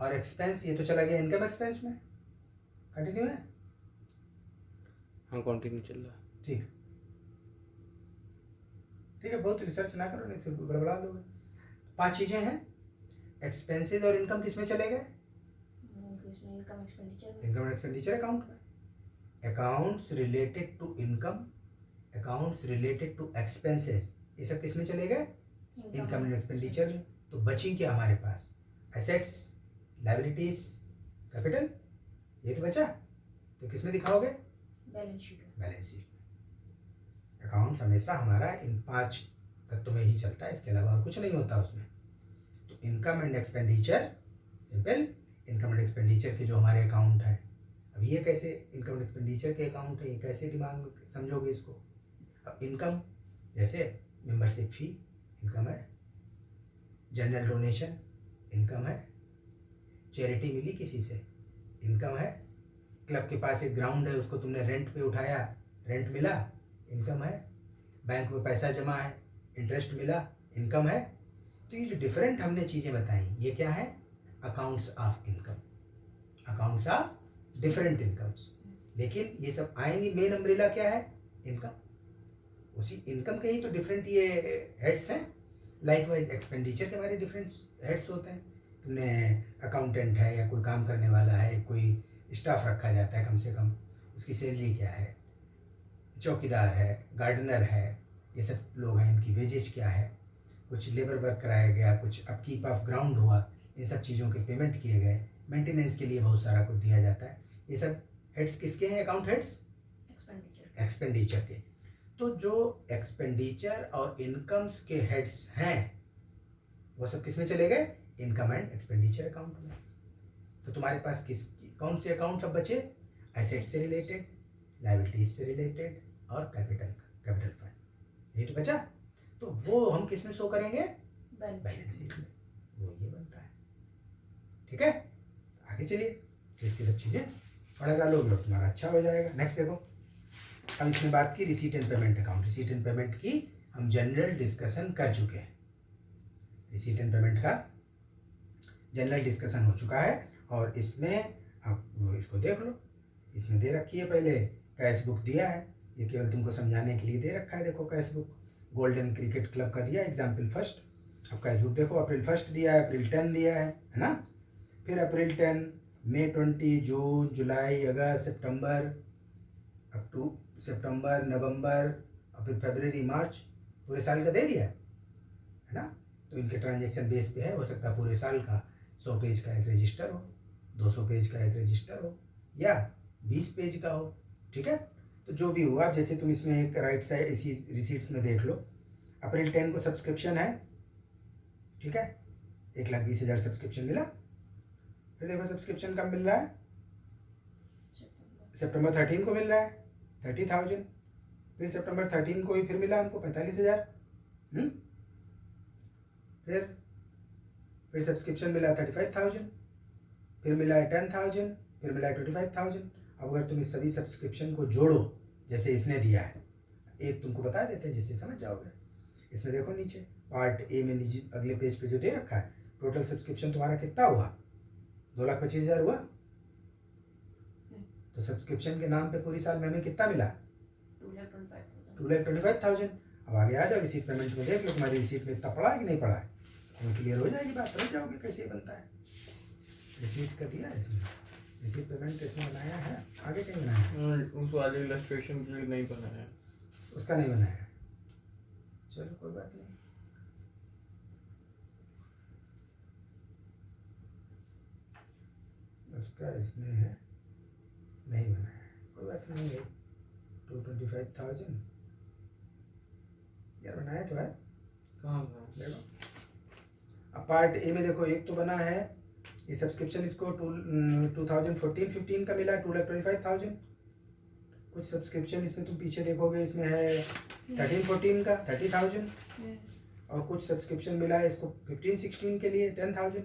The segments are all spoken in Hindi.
और एक्सपेंस ये तो चला गया इनकम एक्सपेंस में। कंटिन्यू है? हाँ कंटिन्यू चल रहा है। ठीक है, बहुत रिसर्च ना करो नहीं फिर गड़बड़ा लोगे। 5 चीजें हैं। एक्सपेंसेस और इनकम किस में चले गए? इनकम एक्सपेंडिचर अकाउंट में। Accounts related to income, accounts related to expenses, ये सब किस में चले गए? इनकम एंड एक्सपेंडिचर में। तो बची क्या हमारे पास? एसेट्स, लायबिलिटीज, कैपिटल, ये तो बचा। तो किस में दिखाओगे? बैलेंस शीट में। अकाउंट्स हमेशा हमारा इन 5 तत्वों में ही चलता है, इसके अलावा और कुछ नहीं होता उसमें। तो income and expenditure, simple income and expenditure के जो हमारे अकाउंट है। अब ये कैसे इनकम एंड एक्सपेंडिचर के अकाउंट है, ये कैसे दिमाग में समझोगे इसको? अब इनकम जैसे मेंबरशिप फी इनकम है, जनरल डोनेशन इनकम है, चैरिटी मिली किसी से इनकम है, क्लब के पास एक ग्राउंड है उसको तुमने रेंट पे उठाया, रेंट मिला इनकम है, बैंक में पैसा जमा है इंटरेस्ट मिला इनकम है। तो ये जो डिफरेंट हमने चीज़ें बताई ये क्या है? Accounts of income, accounts of different incomes. लेकिन ये सब आएंगी, मेन अम्ब्रेला क्या है? इनकम। उसी इनकम के ही तो डिफरेंट ये हेड्स हैं। लाइकवाइज एक्सपेंडिचर के हमारे डिफरेंट हेड्स होते हैं। तुमने अकाउंटेंट है या कोई काम करने वाला है, कोई स्टाफ रखा जाता है कम से कम, उसकी सैलरी क्या है? चौकीदार है, गार्डनर है, ये सब लोग हैं, इनकी वेजेस क्या है? कुछ लेबर वर्क कराया गया, कुछ अपकीप ऑफ ग्राउंड हुआ, ये सब चीज़ों के पेमेंट किए गए, मेंटेनेंस के लिए बहुत सारा कुछ दिया जाता है। ये सब हेड्स किसके हैं? अकाउंट हेड्स एक्सपेंडिचर के। तो जो एक्सपेंडिचर और इनकम्स के हेड्स हैं वो सब किस में चले गए? इनकम एंड एक्सपेंडिचर अकाउंट में। तो तुम्हारे पास कौन से अकाउंट सब बचे? एसेट से रिलेटेड, लायबिलिटीज से रिलेटेड और कैपिटल फंड, ये तो बचा। तो वो हम किस में शो करेंगे? बैलेंस शीट में। वो ये बनता है। ठीक है, आगे चलिए, इसकी सब चीज़ें पढ़ डालोगे और तुम्हारा अच्छा हो जाएगा। नेक्स्ट देखो, अब इसमें बात की receipt and payment account. Receipt and payment की हम जनरल डिस्कशन कर चुके हैं। रिसीट एंड पेमेंट का जनरल डिस्कशन हो चुका है और इसमें आप इसको देख लो, इसमें दे रखी है पहले कैश बुक दिया है, ये केवल तुमको समझाने के लिए दे रखा है। देखो cash book golden cricket club का दिया एग्जाम्पल फर्स्ट। अब कैश बुक देखो, अप्रैल 1 दिया है, अप्रैल 10 दिया है ना, फिर अप्रैल 10, मई 20, जून, जुलाई, अगस्त, सितंबर, अप टू सितंबर, नवंबर और फिर फरवरी, मार्च, पूरे साल का दे दिया है ना। तो इनके ट्रांजेक्शन बेस पे है, हो सकता है पूरे साल का 100 पेज का एक रजिस्टर हो, 200 पेज का एक रजिस्टर हो या 20 पेज का हो। ठीक है, तो जो भी हुआ, जैसे तुम इसमें एक राइट साइड इसी रिसीट्स में देख लो, अप्रैल 10 को सब्सक्रिप्शन है, ठीक है, 1,20,000 सब्सक्रिप्शन मिला। फिर देखो सब्सक्रिप्शन कब मिल रहा है? सितंबर 13 को मिल रहा है 30,000। फिर सितंबर 13 को ही फिर मिला हमको 45,000। फिर सब्सक्रिप्शन मिला 35,000, फिर मिला है 10,000, फिर मिला है 25,000। अब अगर तुम इस सभी सब्सक्रिप्शन को जोड़ो जैसे इसने दिया है, एक तुमको बता देते हैं जिससे समझ जाओगे। इसमें देखो नीचे पार्ट ए में नीचे अगले पेज पे जो दे रखा है, टोटल सब्सक्रिप्शन तुम्हारा कितना हुआ? 2,25,000 हुआ। तो सब्सक्रिप्शन के नाम पे पूरी साल में हमें कितना मिला? 2,25,000। अब आगे आ जाओ, रिसीट पेमेंट में देख लो तुम्हारी रिसीट में इतना पड़ा है कि नहीं पड़ा है, तो क्लियर हो जाएगी बात, समझ जाओगे कैसे बनता है। रिसीट्स का दिया है इसमें, रिसीट पेमेंट कितना बनाया है, आगे कहीं बनाया है? उस वाले इलस्ट्रेशन के लिए नहीं बनाया है, उसका नहीं बनाया है। चलो कोई बात नहीं, उसका इसने है नहीं बनाया है, कोई बात नहीं है। 225,000 यार बनाया तो है, कहाँ देखो। अब पार्ट ए में देखो एक तो बना है ये सब्सक्रिप्शन, इसको 2014-15 का मिला 2,25,000। कुछ सब्सक्रिप्शन इसमें तुम पीछे देखोगे इसमें है 13-14 का 30,000 और कुछ सब्सक्रिप्शन मिला है इसको 15-16 के लिए 10,000।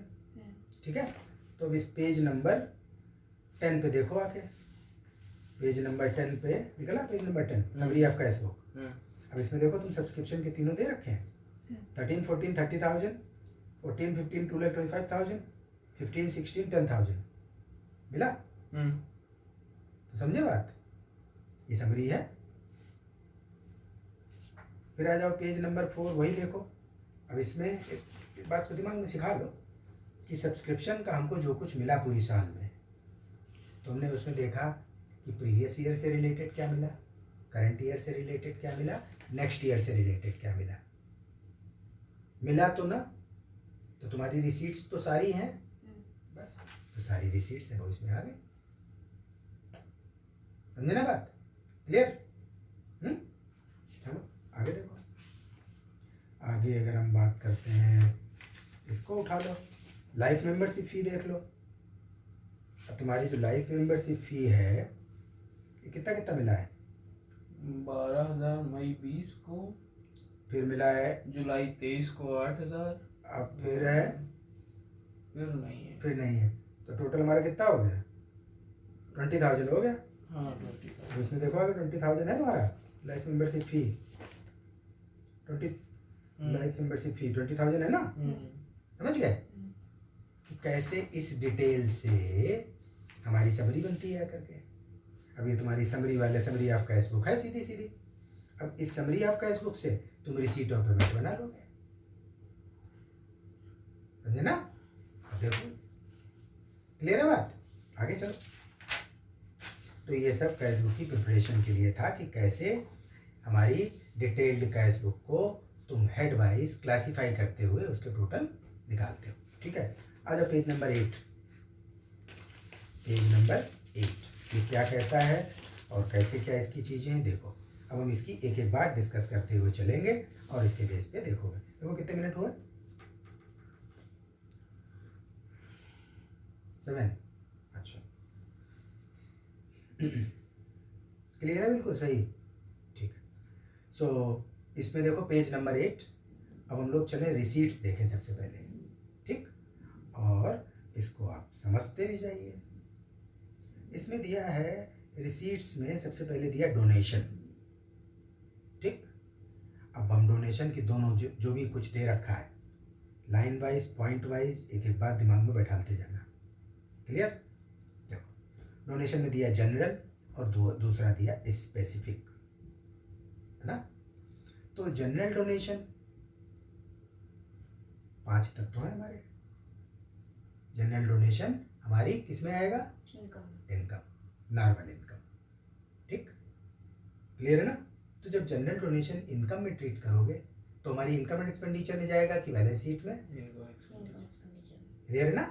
ठीक है, तो अब इस पेज नंबर 10 पे देखो आके, पेज नंबर 10 पे निकला, page number 10 summary of cash book. अब इसमें देखो तुम सब्सक्रिप्शन के तीनों दे रखे हैं, 13-14 30,000, 14-15 2,25,000, 15, 16, 10,000 मिला। तो समझे बात, ये समरी है। फिर आ जाओ पेज नंबर 4, वही देखो। अब इसमें एक बात को दिमाग में सिखा लो कि सब्सक्रिप्शन का हमको जो कुछ मिला पूरी साल में, तो हमने उसमें देखा कि प्रीवियस ईयर से रिलेटेड क्या मिला, करंट ईयर से रिलेटेड क्या मिला, नेक्स्ट ईयर से रिलेटेड क्या मिला। मिला तो ना, तो तुम्हारी रिसीट्स तो सारी हैं, बस तो सारी रिसीट्स हैं वो इसमें आ गई। समझे ना बात, क्लियर? चलो आगे देखो। आगे अगर हम बात करते हैं, इसको उठा लो, लाइफ मेंबरशिप फी देख लो। अब तुम्हारी जो लाइफ मेंबरशिप फी है ये कितना कितना मिला है? 12,000 मई 20 को, फिर मिला है जुलाई 23 को 8,000, अब फिर है, फिर नहीं है। फिर नहीं है, तो टोटल हमारा कितना हो गया? 20,000 हो गया। हाँ 20,000। तो इसमें देखो अगर 20,000 है तुम्हारा life membership fee, 20 life membership fee 20,000 है ना, समझ गए? तो कैसे इस डिटेल से हमारी समरी बनती है करके। अब ये तुम्हारी समरी वाले समरी ऑफ कैश बुक है सीधी सीधी। अब इस समरी ऑफ कैश बुक से तुम रिसीट ऑफ पेमेंट बना लोगे, समझे ना? अब देखो क्लियर है बात, आगे चलो। तो ये सब कैश बुक की प्रिपरेशन के लिए था कि कैसे हमारी डिटेल्ड कैश बुक को तुम हेड वाइज क्लासिफाई करते हुए उसके टोटल निकालते हो। ठीक है, आ जाओ पेज नंबर 8। पेज नंबर 8 ये क्या कहता है और कैसे क्या इसकी चीज़ें हैं देखो। अब हम इसकी एक एक बार डिस्कस करते हुए चलेंगे और इसके बेस पे देखोगे। देखो कितने मिनट हुए? 7। अच्छा क्लियर है, बिल्कुल सही, ठीक है। सो इसमें देखो पेज नंबर 8। अब हम लोग चले रिसीट्स देखें सबसे पहले, ठीक, और इसको आप समझते भी जाइए। इसमें दिया है रिसीट्स में सबसे पहले दिया डोनेशन, ठीक। अब हम डोनेशन की दोनों जो भी कुछ दे रखा है लाइन वाइज पॉइंट वाइज एक एक बात दिमाग में बैठाते जाना, क्लियर? देखो डोनेशन में दिया जनरल और दूसरा दिया स्पेसिफिक, है ना। तो जनरल डोनेशन 5 तत्व है हमारे। जनरल डोनेशन हमारी किस में आएगा? इनकम, नॉर्मल इनकम, ठीक, क्लियर है ना। तो जब जनरल डोनेशन इनकम में ट्रीट करोगे तो हमारी इनकम एंड एक्सपेंडिचर में जाएगा कि बैलेंस शीट में? क्लियर है ना,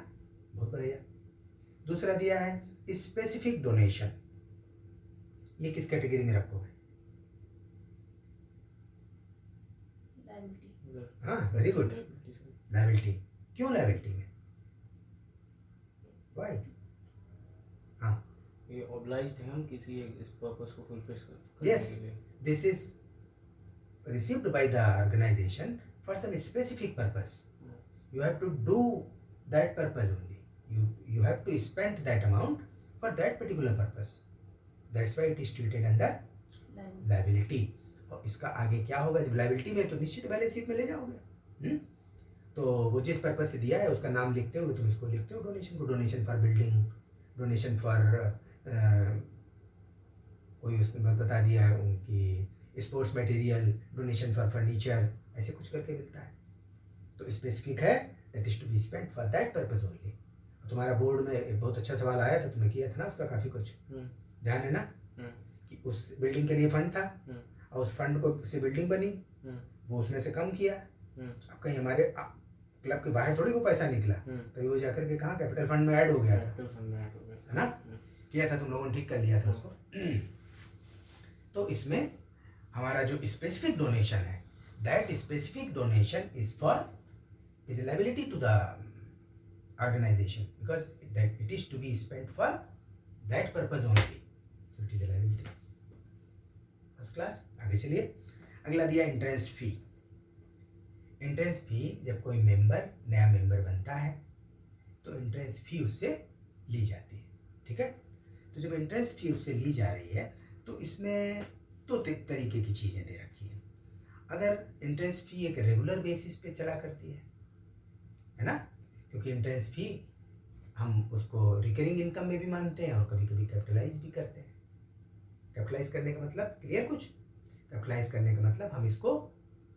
बहुत बढ़िया। दूसरा दिया है स्पेसिफिक डोनेशन, ये किस कैटेगरी में रखोगे? हाँ वेरी गुड, लायबिलिटी। क्यों लायबिलिटी में? वाई? हाँ, ये ऑब्लाइज्ड है हम किसी इस पर्पस को फुलफिल करने Yes. के लिए। this is received by the organization for some specific purpose. You have to do that purpose only. You have to spend that amount for that particular purpose. That's why it is treated under liability. और इसका आगे क्या होगा? जब लायबिलिटी में तो निश्चित बैलेंस शीट में ले जाओगे। तो वो जिस पर्पस से दिया है उसका नाम लिखते हुए तुम इसको लिखते हो डोनेशन को। Donation for building, donation for कोई उसने बता दिया है कि sports material, donation for furniture, ऐसे कुछ करके मिलता है। तो स्पेसिफिक है that is to be spent for that purpose only. तुम्हारा बोर्ड में एक बहुत अच्छा सवाल आया था, तुमने किया था ना उसका काफ़ी कुछ ध्यान है ना, कि उस बिल्डिंग के लिए फंड था और उस फंड को से बिल्डिंग बनी, वो उसमें से कम किया। अब कहीं हमारे क्लब के बाहर थोड़ी वो पैसा निकला, तभी वो जाकर के कहाँ कैपिटल फंड में ऐड हो गया था, है ना, किया था तुम लोगों ने, ठीक कर लिया था उसको। तो इसमें हमारा जो स्पेसिफिक डोनेशन है, that specific donation is for is liability to the organization because that it is to be spent for that purpose only, so it is liability. First class, आगे चलिए। अगला दिया एंट्रेंस फी। एंट्रेंस फी जब कोई मेंबर नया मेंबर बनता है तो एंट्रेंस फी उससे ली जाती है, ठीक है। तो जब एंट्रेंस फी उससे ली जा रही है तो इसमें दो तरीके की चीज़ें दे रखी हैं। अगर एंट्रेंस फी एक रेगुलर बेसिस पे चला करती है ना, क्योंकि एंट्रेंस फी हम उसको रिकरिंग इनकम में भी मानते हैं और कभी कभी कैपिटलाइज भी करते हैं। कैपिटलाइज करने का मतलब क्लियर कुछ? कैपिटलाइज करने का मतलब हम इसको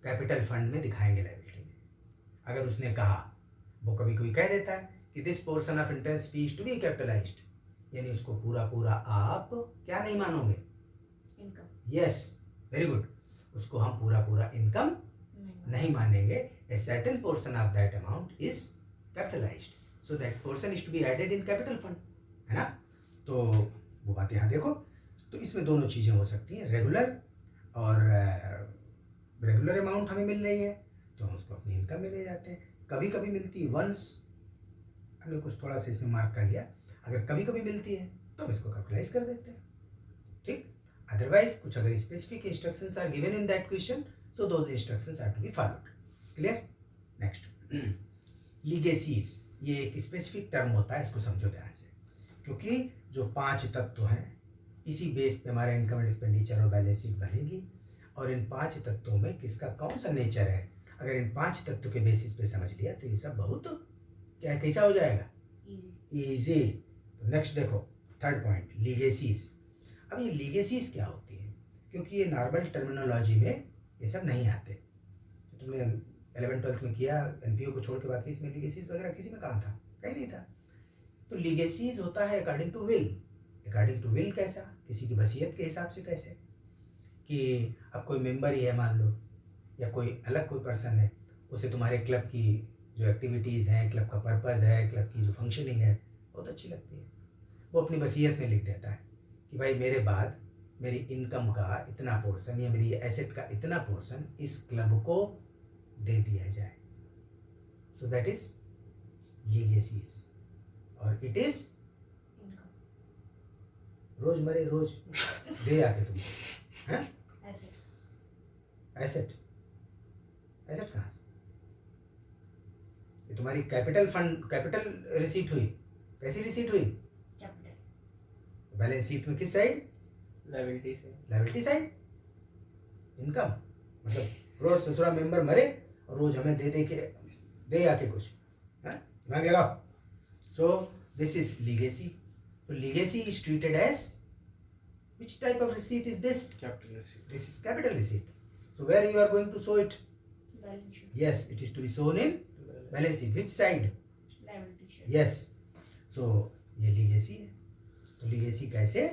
कैपिटल फंड में दिखाएंगे लायबिलिटी में। अगर उसने कहा, वो कभी कभी कह देता है कि this portion of interest fees to be capitalized, यानी उसको पूरा पूरा आप क्या नहीं मानोगे? इनकम। Yes, very good. उसको हम पूरा पूरा इनकम नहीं मानेंगे। A certain portion of that amount is capitalized, so that portion is to be added in capital fund, है ना? तो वो बात यहाँ देखो। तो इसमें दोनों चीज़ें हो सकती हैं, रेगुलर और रेगुलर अमाउंट हमें मिल रही है तो हम उसको अपनी इनकम में ले जाते हैं। कभी कभी मिलती वंस, हमने कुछ थोड़ा सा इसमें मार्क कर लिया, अगर कभी कभी मिलती है तो हम इसको कैपिटलाइज कर देते हैं, ठीक? अदरवाइज कुछ अगर specific instructions are given in that question, so those instructions are to be followed. Clear? Next, legacies, ये एक स्पेसिफिक टर्म होता है, इसको समझो ध्यान से, क्योंकि जो 5 तत्व हैं इसी बेस पे हमारा इनकम एंड एक्सपेंडिचर और बैलेंस शीट बनेगी, और इन 5 तत्वों में किसका कौन सा नेचर है, अगर इन 5 तत्व के बेसिस पे समझ लिया तो ये सब बहुत क्या कैसा हो जाएगा? ईजी। तो नेक्स्ट देखो, थर्ड पॉइंट, लीगेसीज। अब ये लीगेसीज क्या होती है? क्योंकि ये नॉर्मल टर्मिनोलॉजी में ये सब नहीं आते। तो तुमने 11th-12th में किया एनपीओ को छोड़ के, बाकी इसमें लीगेसीज वगैरह किसी में कहाँ था? कहीं नहीं था। तो लीगेसीज होता है according to will. According to will कैसा? किसी की वसीयत के हिसाब से। कैसे कि अब कोई मेंबर ही है मान लो, या कोई अलग कोई पर्सन है, उसे तुम्हारे क्लब की जो एक्टिविटीज़ हैं, क्लब का पर्पज़ है, क्लब की जो फंक्शनिंग है बहुत अच्छी लगती है, वो अपनी वसीयत में लिख देता है कि भाई मेरे बाद मेरी इनकम का इतना पोर्शन या मेरी एसेट का इतना पोर्शन इस क्लब को दे दिया जाए। सो दैट इज लीगेसीज, और इट इज रोज मरे रोज दे आके तुम, हैं? एसेट। एसेट कहाँ से? ये तुम्हारी कैपिटल फंड, कैपिटल रिसीट हुई। कैसी रिसीट हुई? बैलेंस शीट में किस साइड? लायबिलिटी से। Liability side. इनकम मतलब रोज ससुरा मेंबर मरे और रोज हमें दे आके कुछ, हैं? दिमाग लगाओ। So this is legacy. तो legacy is treated as which type of receipt is this? Capital receipt. This is capital receipt. So where you are going to show it? Balance sheet. Yes, it is to be shown in balance sheet. Which side? Liability sheet. Yes. So ये लीगेसी है। तो लीगेसी कैसे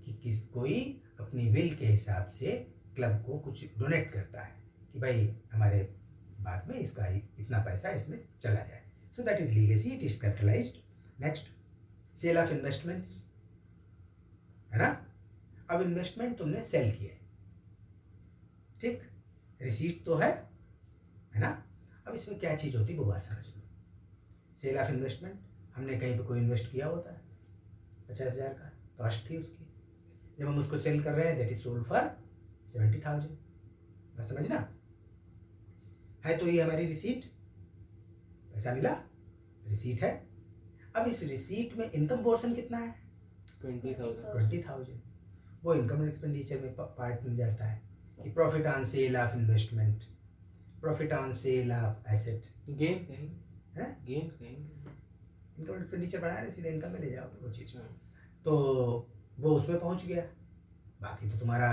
कि कोई अपनी विल के हिसाब से क्लब को कुछ डोनेट करता है कि भाई हमारे बाद में इसका इतना पैसा इसमें चला जाए। So that is legacy, it is capitalized. Next, sale of investments, है ना? अब इन्वेस्टमेंट तुमने सेल किए, ठीक? रिसीट तो है ना? अब इसमें क्या चीज़ होती है वो बात समझ लो। सेल ऑफ इन्वेस्टमेंट, हमने कहीं पे कोई इन्वेस्ट किया होता है, 50,000 का कॉस्ट थी उसकी, जब हम उसको सेल कर रहे हैं दैट इज सोल्ड फॉर 70,000। बात समझना है? तो ये हमारी रिसीट, पैसा मिला, रिसीट है। अब इस रिसीट में इनकम पोर्शन कितना है? 20,000। वो इनकम एंड एक्सपेंडिचर में पार्ट मिल जाता है कि profit on sale of investment, profit on sale of asset. Gain कहेंगे, हैं? गेन कहेंगे। इनकम एंड एक्सपेंडिचर बढ़ा रहे, सीधे इनकम में ले जाओगे वो चीज़। तो वो उसमें पहुंच गया। बाकी तो तुम्हारा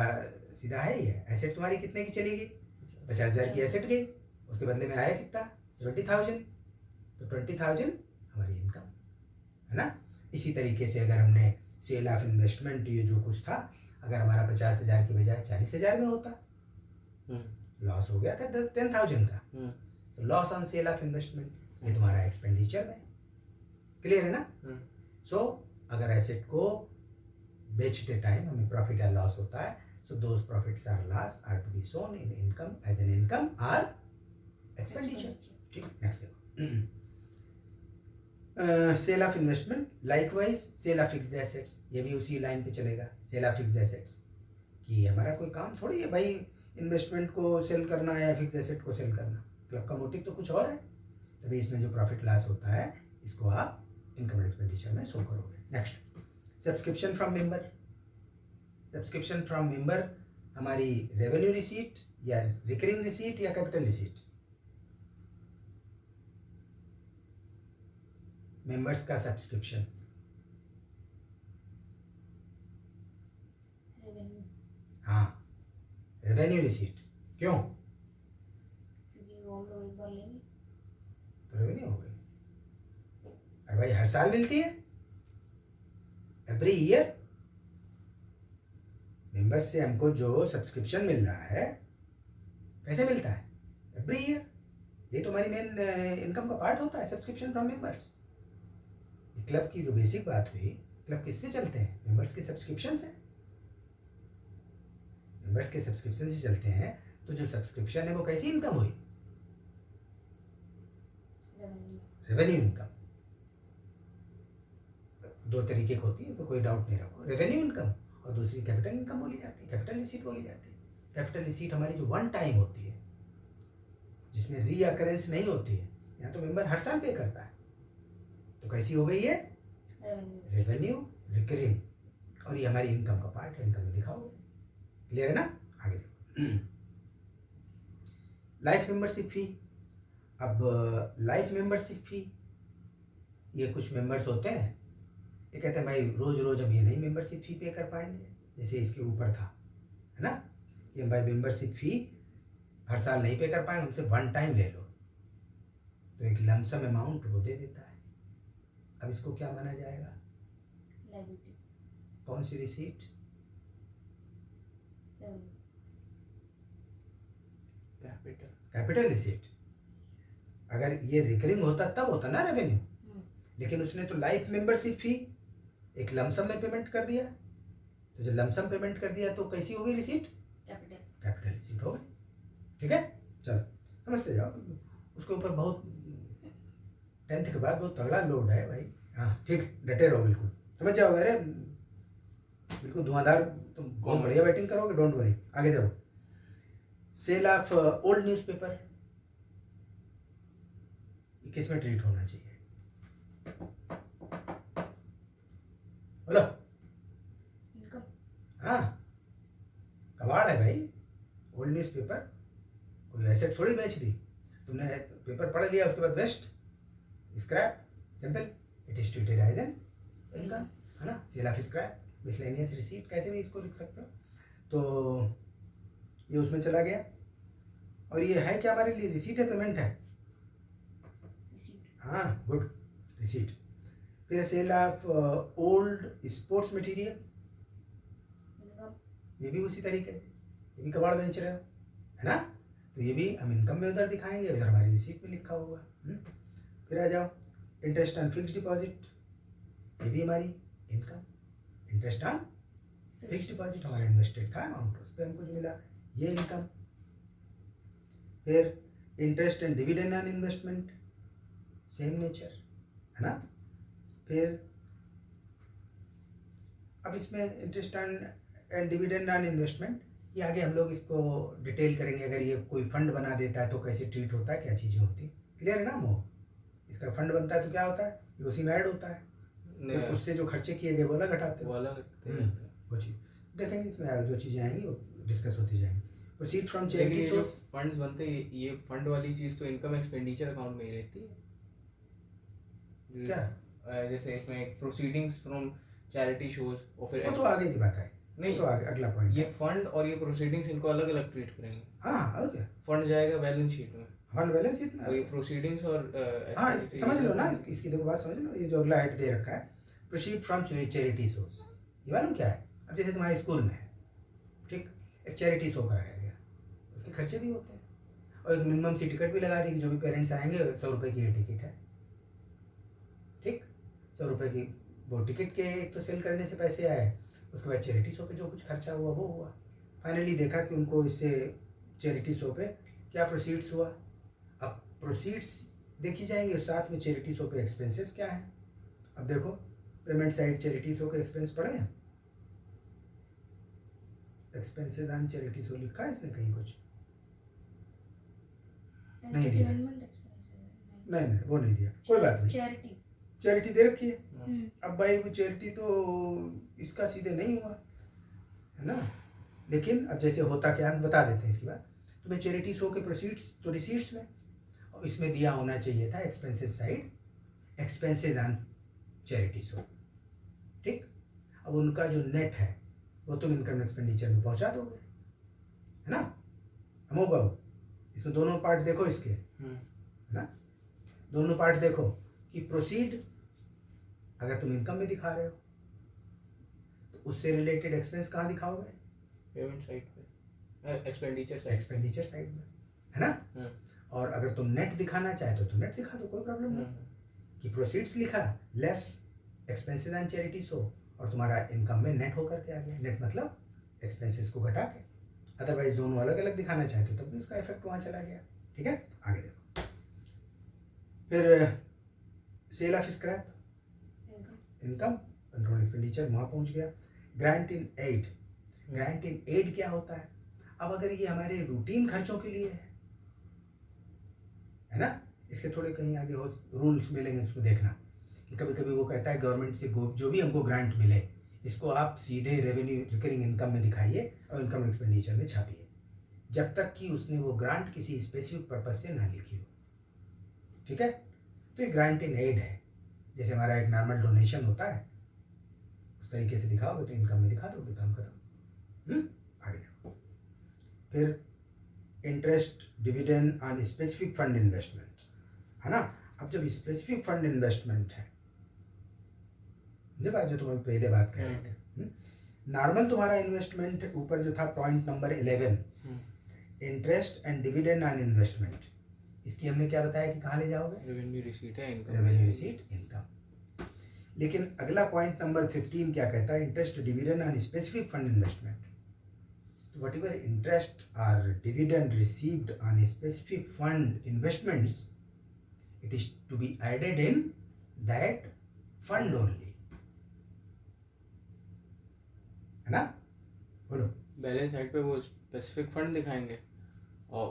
सीधा है ही है। एसेट तुम्हारी कितने की चलेगी? 50,000 की एसेट गई, उसके बदले में आया कितना? 70,000। तो 20,000 हमारी इनकम, है ना? इसी तरीके से अगर हमने सेल ऑफ इन्वेस्टमेंट, ये जो कुछ था, अगर हमारा 50,000 की बजाय 40,000 में होता, लॉस हो गया था 10,000 का। तो loss on sale of investment, ये तुम्हारा एक्सपेंडिचर में। क्लियर है ना? सो अगर एसेट को बेचते टाइम हमें प्रॉफिट या लॉस होता है, so those profits or loss are to be shown in income as an income or expenditure. ठीक, नेक्स्ट देखो, sale of investment, likewise sale of fixed assets, ये भी उसी लाइन पे चलेगा। सेल ऑफ फिक्स्ड एसेट्स कि हमारा कोई काम थोड़ी है भाई इन्वेस्टमेंट को सेल करना है या फिक्स एसेट को सेल करना, क्लब का मोटिव तो कुछ और है। तभी इसमें जो प्रॉफिट लॉस होता है इसको आप इनकम एंड एक्सपेंडिचर में शो करोगे। Next, subscription from member. Subscription from member हमारी रेवेन्यू रिसीट या रिकरिंग रिसीट या कैपिटल रिसीट? मेंबर्स का सब्सक्रिप्शन, रेवेन्यू, हाँ रेवेन्यू रिसीट, क्यों? क्योंकि वो हम लोग एक बार लेंगे। तो रेवेन्यू हो गई। अरे भाई हर साल मिलती है, एवरी ईयर। मेंबर्स से हमको जो सब्सक्रिप्शन मिल रहा है कैसे मिलता है? Every year. ये तो हमारी मेन इनकम का पार्ट होता है, सब्सक्रिप्शन फ्रॉम मेंबर्स। क्लब की जो बेसिक बात हुई, क्लब किससे चलते हैं? मेंबर्स के सब्सक्रिप्शन से। मेंबर्स के सब्सक्रिप्शन से चलते हैं, तो जो सब्सक्रिप्शन है वो कैसी इनकम हुई? Revenue, revenue income. दो तरीके की होती है, तो कोई डाउट नहीं रखो। रेवेन्यू इनकम और दूसरी कैपिटल इनकम बोली जाती है, कैपिटल रिसीट बोली जाती है। कैपिटल रिसीट हमारी जो वन टाइम होती है, जिसमें रीअकरेंस नहीं होती है। यहाँ तो मेंबर हर साल पे करता है, तो कैसी हो गई है? Revenue, revenue recurring. और ये हमारी इनकम का पार्ट है, इनकम में दिखाओ। क्लियर है ना? आगे देखो, लाइफ मेंबरशिप फी। अब लाइफ मेंबरशिप फी, ये कुछ मेंबर्स होते हैं, ये कहते हैं भाई रोज रोज हम ये नहीं मेंबरशिप फी पे कर पाएंगे, जैसे इसके ऊपर था, है ना, कि भाई मेंबरशिप फी हर साल नहीं पे कर पाएंगे, हमसे वन टाइम ले लो। तो एक लमसम अमाउंट वो दे देता है। अब इसको क्या माना जाएगा? लायबिलिटी, कौन सी receipt? Revenue, capital. Capital receipt. अगर ये रिकरिंग होता तब होता ना रेवेन्यू, लेकिन उसने तो लाइफ मेंबरशिप फी एक लमसम में पेमेंट कर दिया। तो जब लमसम पेमेंट कर दिया तो कैसी हो गई रिसीट? कैपिटल, कैपिटल रिसीट हो गई। ठीक है, चलो समझते जाओ। उसके ऊपर बहुत 10th के बाद बहुत तगड़ा लोड है भाई। हाँ ठीक, डटे रहो, बिल्कुल समझ जाओगे। अरे बिल्कुल धुआंधार, तुम बहुत बढ़िया बैटिंग करोगे, डोंट वरी। आगे देखो, सेल ऑफ ओल्ड न्यूज़पेपर, किस में ट्रीट होना चाहिए? बोलो। इनकम, हाँ, कबाड़ है भाई। ओल्ड न्यूज़पेपर कोई एसेट थोड़ी बेच दी तुमने, पेपर पढ़ लिया उसके बाद waste, scrap, simple. It is treated as an income, है ना। Sale of scrap, miscellaneous receipt, कैसे भी इसको लिख सकते हो। तो ये उसमें चला गया। और ये है क्या हमारे लिए? रिसीट है, पेमेंट है। रिसीट, हाँ गुड, रिसीट। फिर sale of old sports material, income, ये भी उसी तरीके से, ये भी कबाड़ बेच रहे हो, है ना। तो ये भी हम इनकम में उधर दिखाएंगे, उधर हमारी रिसीट में लिखा होगा। फिर आ जाओ, इंटरेस्ट ऑन फिक्स्ड डिपॉजिट, ये भी हमारी income. Interest on fixed deposit, हमारा इन्वेस्टेड था अमाउंट, उस पर हमको जो मिला ये इनकम। फिर interest and dividend on investment, same nature, है ना। फिर अब इसमें interest and dividend on investment, ये आगे हम लोग इसको डिटेल करेंगे। अगर ये कोई फंड बना देता है तो कैसे ट्रीट होता है, क्या चीज़ें होती है। क्लियर है ना मोह? इसका फंड बनता है तो क्या होता है, ये उसी में ऐड होता है, फिर उससे जो खर्चे किए गए वो अलग घटाते हो, वो अलग वो चीज़ देखेंगे। इसमें जो चीज़ें आएंगी वो डिस्कस होती जाएंगी। Proceed from charity source, funds बनते हैं, ये फंड वाली चीज तो इनकम एक्सपेंडिचर अकाउंट में ही रहती है। क्या जैसे इसमें प्रोसीडिंग्स फ्रॉम चैरिटी शोज, और फिर वो तो आगे की बात है, नहीं, तो आगे अगला पॉइंट ये फंड और ये प्रोसीडिंग्स इनको अलग अलग ट्रीट करेंगे। हाँ और क्या, फंड जाएगा बैलेंस शीट में, फंड बैलेंस शीट में। और ये प्रोसीडिंग्स और हाँ समझ लो ना, इसकी देखो बात समझ लो। ये जो अगला हेड दे रखा है, प्रोसीड फ्रॉम चैरिटी सोर्स, ये मालूम क्या है? अब जैसे तुम्हारे स्कूल में है, ठीक, एक चैरिटी शो कराया गया, उसके खर्चे भी होते हैं, और एक मिनिमम सी टिकट भी लगा दी कि जो भी पेरेंट्स आएंगे 100 रुपये की ये टिकट है, ठीक, 100 रुपये की वो टिकट के एक तो सेल करने से पैसे आए, उसके बाद चैरिटी शो पे जो कुछ खर्चा हुआ वो हुआ। फाइनली देखा कि उनको इससे चैरिटी शो पे क्या प्रोसीड्स हुआ। अब प्रोसीड्स देखी जाएंगे, साथ में चैरिटी शो पे एक्सपेंसेस क्या है। अब देखो, पेमेंट साइड चैरिटी शो के एक्सपेंस पड़े हैं, एक्सपेंसेस ऑन चैरिटी शो लिखा है इसने कहीं कुछ? नहीं दिया, नहीं वो नहीं दिया, कोई बात नहीं। चैरिटी, चैरिटी दे रखी है। अब भाई वो चैरिटी तो इसका सीधे नहीं हुआ, है ना। लेकिन अब जैसे होता क्या, हम बता देते हैं इसकी बात। तो भाई चैरिटी शो के प्रोसीड्स तो रिसीट्स में, और इसमें दिया होना चाहिए था expenses side expenses and charities हो, ठीक। अब उनका जो नेट है वो तुम इनकम एक्सपेंडिचर में पहुंचा दोगे, है ना अमोक बाबू। इसमें दोनों पार्ट देखो इसके, है ना, दोनों पार्ट देखो कि प्रोसीड अगर तुम इनकम में दिखा रहे हो तो उससे रिलेटेड एक्सपेंस कहाँ दिखाओगे? पेमेंट साइड पे, एक्सपेंडिचर साइड में, है ना। और अगर तुम नेट दिखाना चाहे तो तुम नेट दिखा दो, कोई प्रॉब्लम नहीं। कि प्रोसीड्स लिखा लेस एक्सपेंसेस एंड चैरिटीज हो और तुम्हारा इनकम में नेट होकर के आ गया। नेट मतलब एक्सपेंसेस को घटा के। अदरवाइज दोनों अलग अलग दिखाना चाहे तो तब भी उसका इफेक्ट वहाँ चला गया, ठीक है। आगे देखो, फिर sale of scrap, income expenditure वहाँ पहुँच गया। Grant in aid, grant in aid क्या होता है? अब अगर ये हमारे रूटीन खर्चों के लिए है ना, इसके थोड़े कहीं आगे हो रूल्स मिलेंगे, उसको देखना कि कभी कभी वो कहता है गवर्नमेंट से जो भी हमको ग्रांट मिले इसको आप सीधे रेवेन्यू रिकरिंग इनकम में दिखाइए और इनकम एक्सपेंडिचर में छापिए, जब तक कि उसने वो ग्रांट किसी स्पेसिफिक पर्पज से ना लिखी हो, ठीक है। तो ये ग्रांट इन एड है, जैसे हमारा एक नॉर्मल डोनेशन होता है उस तरीके से दिखाओगे तो इनकम में दिखा दोगे, काम खत्म। आगे देखो, फिर interest dividend on specific fund investment, है ना। अब जब स्पेसिफिक फंड इन्वेस्टमेंट है, ये बात जो तुम्हें पहले बात कह रहे थे, नॉर्मल तुम्हारा इन्वेस्टमेंट ऊपर जो था point number 11, interest and dividend on investment, इसकी हमने क्या बताया कि कहाँ ले जाओगे? रेवेन्यू रिसीट है, इनकम, रेवेन्यू रिसीट इनकम। लेकिन अगला पॉइंट नंबर 15 क्या कहता है? Interest dividend on specific fund investment. तो वट एवर इंटरेस्ट और dividend received on specific fund investments, it is to be added in that fund only, है ना। बोलो। बैलेंस साइड पे वो स्पेसिफिक फंड दिखाएंगे और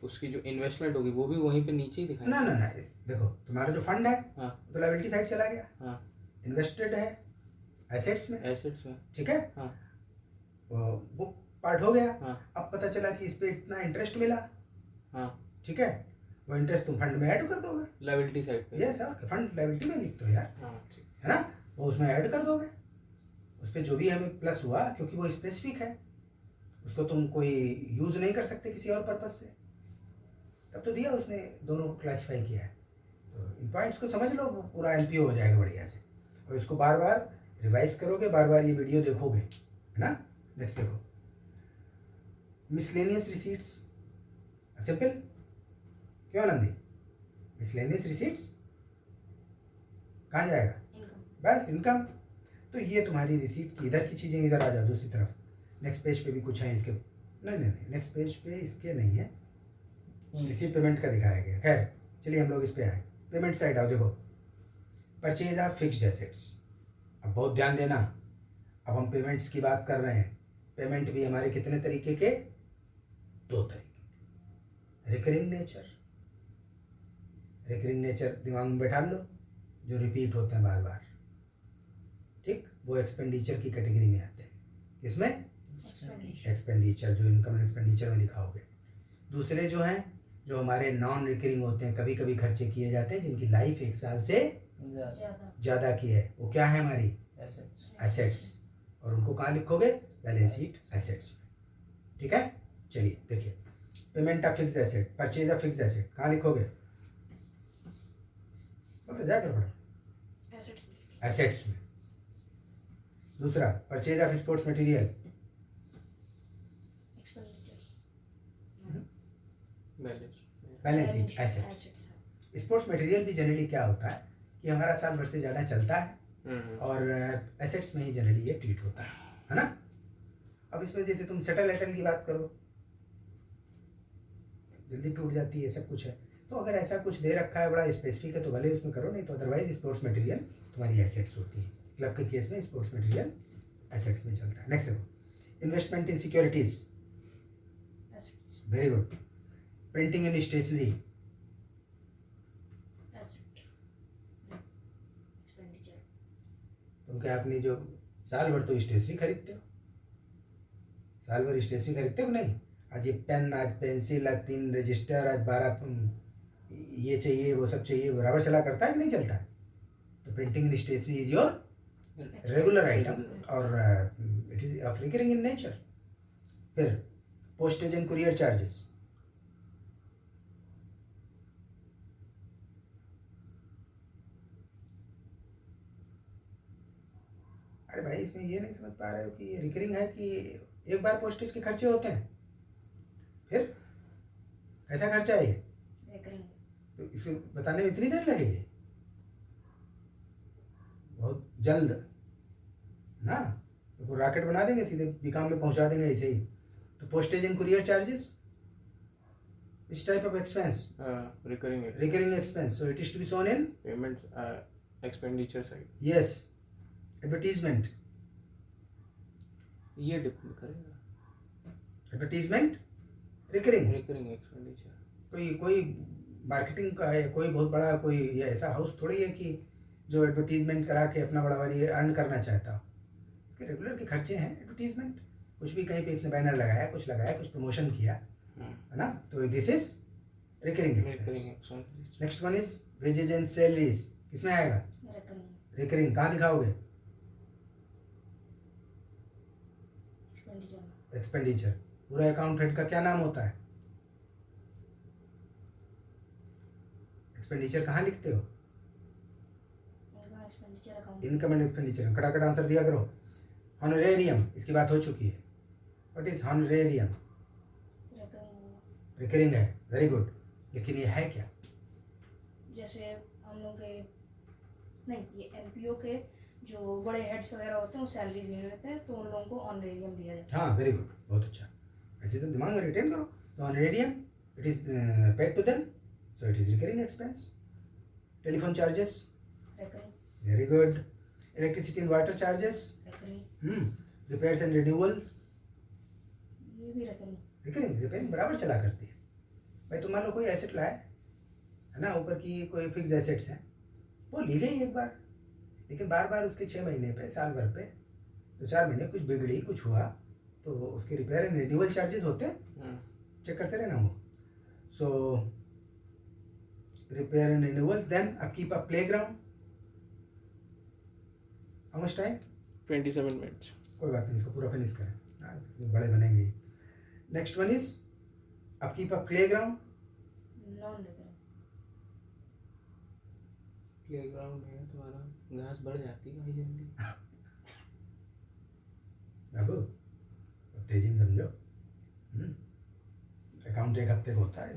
उसकी जो इन्वेस्टमेंट होगी वो भी वहीं पे नीचे ही दिखाएंगे। ना देखो, तुम्हारा जो फंड है हाँ, तो लायबिलिटी साइड चला गया, हाँ, इन्वेस्टेड है एसेट्स में, ठीक है। हाँ, वो पार्ट हो गया। हाँ, अब पता चला कि इस पे इतना इंटरेस्ट मिला, हाँ, ठीक है, वो इंटरेस्ट तुम फंड में ऐड कर दोगे, लायबिलिटी साइड पे। यस, और फंड लायबिलिटी में लिखते हो यार, हाँ, ठीक, है ना, वो उसमें ऐड कर दोगे। उस पर जो भी हमें प्लस हुआ, क्योंकि वो स्पेसिफिक है, उसको तुम कोई यूज नहीं कर सकते किसी और पर्पज से, तब तो दिया उसने, दोनों को क्लासीफाई किया है। तो इन पॉइंट्स को समझ लो, पूरा एनपीओ हो जाएगा बढ़िया से। और इसको बार बार रिवाइज करोगे, बार बार ये वीडियो देखोगे, है ना। नेक्स्ट देखो, मिसलेनियस रिसीट्स, सिंपल, क्यों आनंदी? मिसलेनियस रिसीट्स कहाँ जाएगा? इनकम, बस इनकम। तो ये तुम्हारी रिसीट की इधर की चीज़ें, इधर आ जाओ दूसरी तरफ। नेक्स्ट पेज पे भी कुछ है इसके, नहीं, नेक्स्ट पेज पे इसके नहीं है, रिसीट पेमेंट का दिखाया गया। खैर चलिए हम लोग इस पे आए, पेमेंट साइड आओ। देखो, परचेज ऑफ फिक्स्ड एसेट्स। अब बहुत ध्यान देना, अब हम पेमेंट्स की बात कर रहे हैं। पेमेंट भी हमारे कितने तरीके के? 2 तरीके। रिकरिंग नेचर दिमाग में बैठा लो, जो रिपीट होते हैं बार बार, ठीक, वो एक्सपेंडिचर की कैटेगरी में आते हैं। किसमें? एक्सपेंडिचर, जो इनकम एक्सपेंडिचर में दिखाओगे। दूसरे जो हैं, जो हमारे नॉन रिकरिंग होते हैं, कभी कभी खर्चे किए जाते हैं, जिनकी लाइफ 1 साल से ज़्यादा की है, वो क्या है? हमारी एसेट्स। और उनको कहाँ लिखोगे? बैलेंस शीट एसेट्स में, ठीक है। चलिए देखिए, payment of fixed asset, purchase of fixed asset कहाँ लिखोगे? बोलते जाकर पढ़ो, एसेट्स में। दूसरा, purchase of sports material, balance sheet assets. Sports material भी जनरली क्या होता है कि हमारा साल भर से ज़्यादा चलता है और एसेट्स में ही जनरली ये ट्रीट होता है ना। अब इसमें जैसे तुम शटल एटल की बात करो, जल्दी टूट जाती है, सब कुछ है, तो अगर ऐसा कुछ दे रखा है बड़ा स्पेसिफिक है तो भले उसमें करो, नहीं तो अदरवाइज स्पोर्ट्स मटेरियल तुम्हारी एसेट्स होती है। क्लब के केस में स्पोर्ट्स मटेरियल एसेट्स में चलता है। नेक्स्ट देखो, investment in securities, very good. Printing and stationery, तुम क्या अपनी जो साल भर तो स्टेशनरी खरीदते हो, साल भर स्टेशनरी खरीदते हो नहीं? आज ये पेन, आज पेंसिल, आज 3 रजिस्टर, आज 12 ये चाहिए वो सब चाहिए, बराबर चला करता है कि नहीं चलता है? Printing and stationery is your regular item और it is of recurring in nature. फिर पोस्टेज एंड कुरियर चार्जेस. अरे भाई इसमें ये नहीं समझ पा रहे हो कि ये रिकरिंग है कि एक बार पोस्टेज के खर्चे होते हैं. फिर कैसा खर्चा है ये, recurring, तो इसको बताने में इतनी देर लगेगी? बहुत जल्द ना, तो रॉकेट बना देंगे, सीधे बीकाम में पहुंचा देंगे ऐसे ही. तो postage and courier charges, which type of expense? Recurring Recurring expense. So it is to be shown in payments, expenditure side. yes. Advertisement. ये डिपेंड करेगा. Advertisement recurring. Recurring expenditure. कोई मार्केटिंग का है, कोई बहुत बड़ा कोई ये ऐसा हाउस थोड़ी है कि जो एडवर्टीजमेंट करा के अपना बड़ा वाली अर्न करना चाहता हो. इसके रेगुलर के खर्चे हैं एडवर्टीजमेंट. कुछ भी कहीं पे इसने बैनर लगाया, कुछ प्रमोशन किया, है ना, तो this is recurring expense. Recurring expenditure. Next one is wages and salaries. किसमें आएगा? recurring, recurring. कहाँ दिखाओगे? expenditure, expenditure. पूरा अकाउंट हेड का क्या नाम होता है? एक्सपेंडिचर कहाँ लिखते हो? इनका expenditure account, income and expenditure. कटाकट आंसर दिया करो. हॉनरेरियम, इसकी बात हो चुकी है. What is honorarium? recurring, recurring है. Very good. लेकिन ये है क्या? जैसे हम लोग के नहीं, ये एमपीओ के जो बड़े हेड्स वगैरह होते हैं वो सैलरीज नहीं लेते हैं, तो उन लोगों को ऑनरेरियम दिया जाता हाँ, वेरी गुड, बहुत अच्छा. ऐसे तो दिमाग में रिटेन करो. तो honorarium it is paid to them, so it is recurring expense. Telephone charges, है. recurring, very good. Electricity and water charges, recurring, repairs and renewals, ये भी recurring, रिकरिंग. रिपेयरिंग बराबर चला करती है. भाई तुम मान लो कोई एसेट लाए, है ना, ऊपर की कोई फिक्स एसेट्स हैं, वो ली गई एक बार, लेकिन बार बार उसके 6 महीने पे, साल भर पे, 2-4 महीने कुछ बिगड़ी, कुछ हुआ, तो उसके रिपेयर एंड रिन्यूअल चार्जेस होते हैं. चेक करते रहना वो. So repair and renewal. Then upkeep of playground. How much time? 27 minutes. कोई बात नहीं, इसको पूरा फिनिश करें. हाँ, तो बड़े बनेंगे. Next one is upkeep of playground. Non recurring, playground है तुम्हारा, घास बढ़ जाती है भाई जल्दी. बाबू तेजी में समझो. अकाउंट एक हफ्ते का होता है,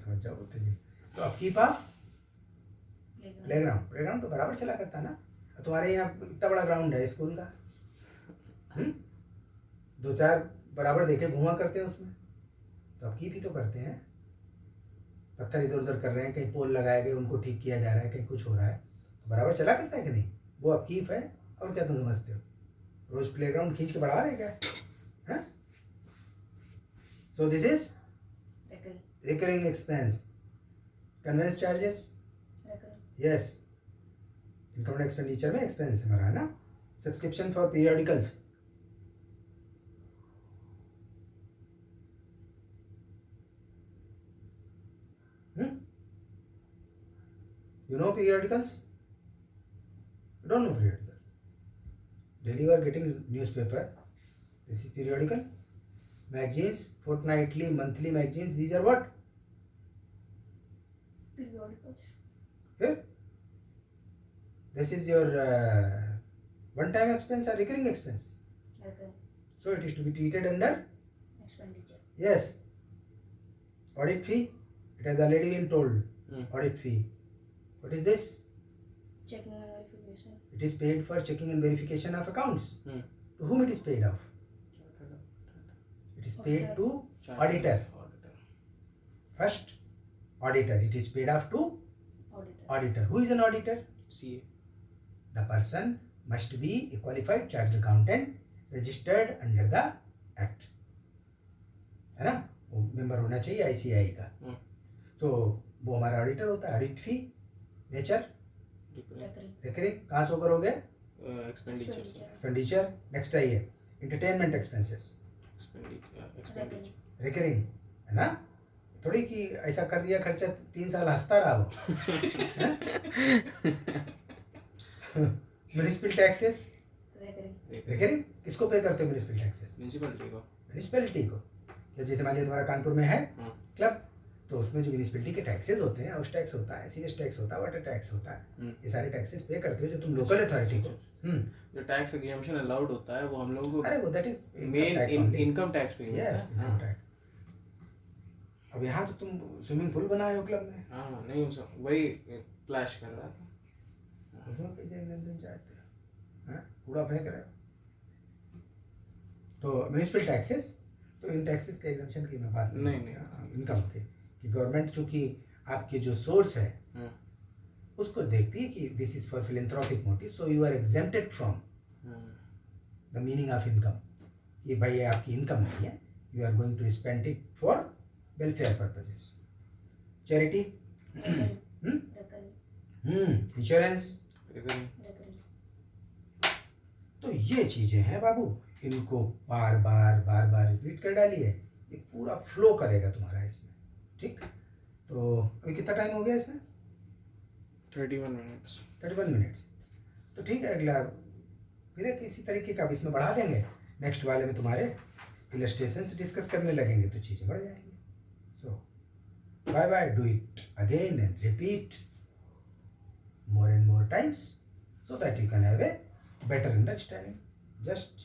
समझ जाओ तेजी. तो upkeep of playground, playground. Playground तो बराबर चला करता ना. तुम्हारे यहाँ इतना बड़ा ग्राउंड है स्कूल का, 2-4 बराबर देखे घुमा करते हैं उसमें, तो अपकीप ही तो करते हैं. पत्थर इधर उधर कर रहे हैं, कहीं पोल लगाए गए, उनको ठीक किया जा रहा है, कहीं कुछ हो रहा है, तो बराबर चला करता है कि नहीं? वो अपकीप है. और क्या तुम समझते हो? रोज प्लेग्राउंड खींच के बढ़ा रहे क्या? हैं? So this is recurring, recurring expense. Conveyance charges, recurring, yes. Income expenditure में एक्सपेंस हमारा, है ना. Subscription for periodicals. You know periodicals? You don't know periodicals. Daily you are getting newspaper. This is periodical. Magazines, fortnightly, monthly magazines. These are what? periodicals, Here. This is your one-time expense or recurring expense. recurring, So it is to be treated under expenditure, yes. Audit fee. It has already been told. Audit fee. What is this? checking and verification, It is paid for checking and verification of accounts. To whom it is paid off? It is paid to auditor. First, auditor. It is paid off to auditor, auditor. Who is an auditor? CA. The person must be a qualified chartered accountant registered under the act. है ना, वो मेंबर होना चाहिए ICAI का. तो वो हमारा ऑडिटर होता है. ऑडिट फी, नेचर recurring, रिकरिंग. कहाँ शो करोगे? Expenditure. एक्सपेंडिचर. नेक्स्ट आइए एंटरटेनमेंट एक्सपेंसेस. Expenditure. रिकरिंग, है ना. थोड़ी कि ऐसा कर दिया खर्चा 3 साल हंसता रहा वो. हैं? म्यूनिसिपल टैक्सेस recurring, रिकरिंग, किसको पे करते हो म्यूनिसिपल टैक्सेस? म्यूनसिपलिटी को। म्यूनिसिपैलिटी को। जब जैसे मान लिया तुम्हारा कानपुर में है हाँ। क्लब, तो उसमें जो म्यूनिसिपैलिटी के टैक्सेस होते हैं, हाउस टैक्स होता है, सीएस टैक्स होता है, वाटर टैक्स होता है, ये सारे टैक्सेस पे करते हो जो तुम लोकल अथॉरिटी को। जो टैक्स एग्जम्पशन अलाउड होता है वो हम लोगों को अरे वो that is main income tax पे ही होता यस, है। हाँ। अब यहाँ तो तुम स्विमिंग पूल बनाए हो क्लब में, हाँ नहीं वही क्लैश कर रहा था। उसमें कैसे एग्जम्पशन चाहते हो? हाँ, कूड़ा फेंक रहे हो। तो म्यूनिसिपल टैक्सेस, तो इन टैक्सेस के एग्जम्पशन की मैं बात नहीं, करती हूँ, इनकम के, कि गवर्नमेंट चूंकि आपके जो सोर्स है हाँ। उसको देखती है कि this is for philanthropic motive, so you are exempted from the meaning of income. ये भाई ये आपकी इनकम नहीं है, you are going to spend it for welfare purposes. Charity, recurring, insurance, recurring। तो ये चीजें हैं बाबू, इनको बार बार रिपीट कर डालिए, ये पूरा फ्लो करेगा तुम्हारा इसमें। ठीक, तो अभी कितना टाइम हो गया इसमें? 31 मिनट्स। 31 मिनट्स। तो ठीक है, अगला फिर एक इसी तरीके का अब इसमें बढ़ा देंगे, नेक्स्ट वाले में तुम्हारे इलस्ट्रेशन डिस्कस करने लगेंगे तो चीज़ें बढ़ जाएंगी। So bye bye, do it again and repeat more and more times so that you can have a better understanding. Just